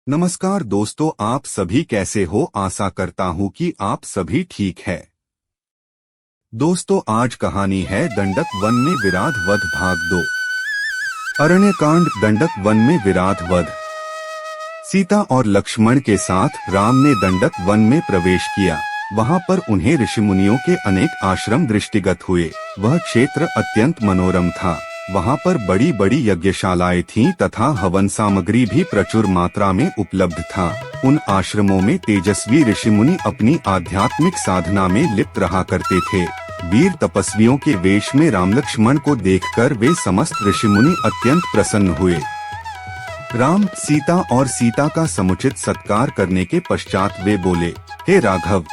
नमस्कार दोस्तों, आप सभी कैसे हो। आशा करता हूँ कि आप सभी ठीक है। दोस्तों, आज कहानी है दंडक वन में विराध वध भाग 2। अरण्यकांड। दंडक वन में विराध वध। सीता और लक्ष्मण के साथ राम ने दंडक वन में प्रवेश किया। वहाँ पर उन्हें ऋषिमुनियों के अनेक आश्रम दृष्टिगत हुए। वह क्षेत्र अत्यंत मनोरम था। वहाँ पर बड़ी बड़ी यज्ञशालाएं थीं तथा हवन सामग्री भी प्रचुर मात्रा में उपलब्ध था। उन आश्रमों में तेजस्वी ऋषिमुनि अपनी आध्यात्मिक साधना में लिप्त रहा करते थे। वीर तपस्वियों के वेश में राम लक्ष्मण को देखकर वे समस्त ऋषिमुनि अत्यंत प्रसन्न हुए। राम, सीता और सीता का समुचित सत्कार करने के पश्चात वे बोले, हे राघव,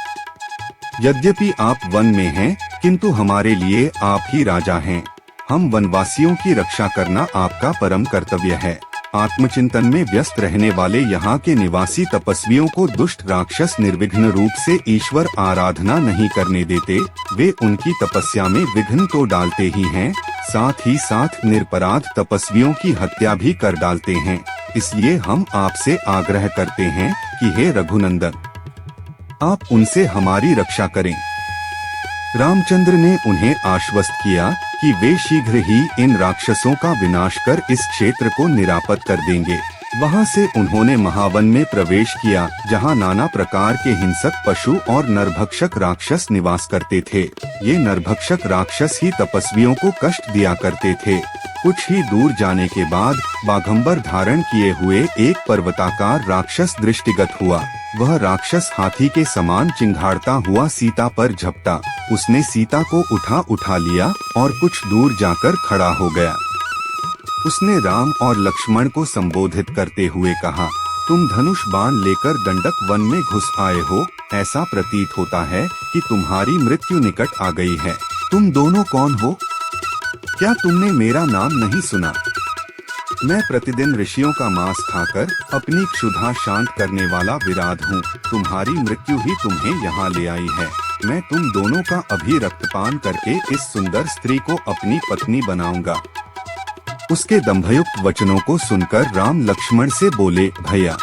यद्यपि आप वन में हैं, किंतु हमारे लिए आप ही राजा हैं। हम वनवासियों की रक्षा करना आपका परम कर्तव्य है। आत्मचिंतन में व्यस्त रहने वाले यहाँ के निवासी तपस्वियों को दुष्ट राक्षस निर्विघ्न रूप से ईश्वर आराधना नहीं करने देते। वे उनकी तपस्या में विघ्न तो डालते ही हैं, साथ ही साथ निरपराध तपस्वियों की हत्या भी कर डालते हैं। इसलिए हम आपसे आग्रह करते हैं कि हे रघुनंदन, आप उनसे हमारी रक्षा करें। रामचंद्र ने उन्हें आश्वस्त किया कि वे शीघ्र ही इन राक्षसों का विनाश कर इस क्षेत्र को निरापद कर देंगे। वहां से उन्होंने महावन में प्रवेश किया, जहां नाना प्रकार के हिंसक पशु और नरभक्षक राक्षस निवास करते थे। ये नरभक्षक राक्षस ही तपस्वियों को कष्ट दिया करते थे। कुछ ही दूर जाने के बाद बाघंबर धारण किए हुए एक पर्वताकार राक्षस दृष्टिगत हुआ। वह राक्षस हाथी के समान चिंघाड़ता हुआ सीता पर झपटा। उसने सीता को उठा लिया और कुछ दूर जाकर खड़ा हो गया। उसने राम और लक्ष्मण को संबोधित करते हुए कहा, तुम धनुष बाण लेकर दंडक वन में घुस आए हो। ऐसा प्रतीत होता है कि तुम्हारी मृत्यु निकट आ गई है। तुम दोनों कौन हो? क्या तुमने मेरा नाम नहीं सुना? मैं प्रतिदिन ऋषियों का मांस खाकर अपनी क्षुधा शांत करने वाला विराध हूँ। तुम्हारी मृत्यु ही तुम्हें यहाँ ले आई है। मैं तुम दोनों का अभी रक्तपान करके इस सुंदर स्त्री को अपनी पत्नी बनाऊंगा। उसके दंभयुक्त वचनों को सुनकर राम लक्ष्मण से बोले, भैया,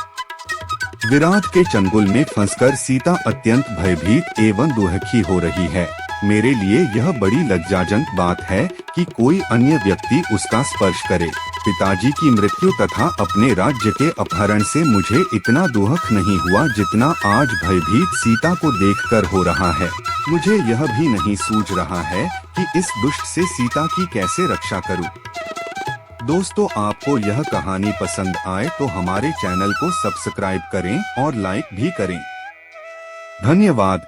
विराध के चंगुल में फंसकर सीता अत्यंत भयभीत एवं दुखी हो रही है। मेरे लिए यह बड़ी लज्जाजनक बात है कि कोई अन्य व्यक्ति उसका स्पर्श करे। पिताजी की मृत्यु तथा अपने राज्य के अपहरण से मुझे इतना दुख नहीं हुआ जितना आज भयभीत सीता को देखकर हो रहा है। मुझे यह भी नहीं सूझ रहा है कि इस दुष्ट से सीता की कैसे रक्षा करूं। दोस्तों, आपको यह कहानी पसंद आए तो हमारे चैनल को सब्सक्राइब करें और लाइक भी करें। धन्यवाद।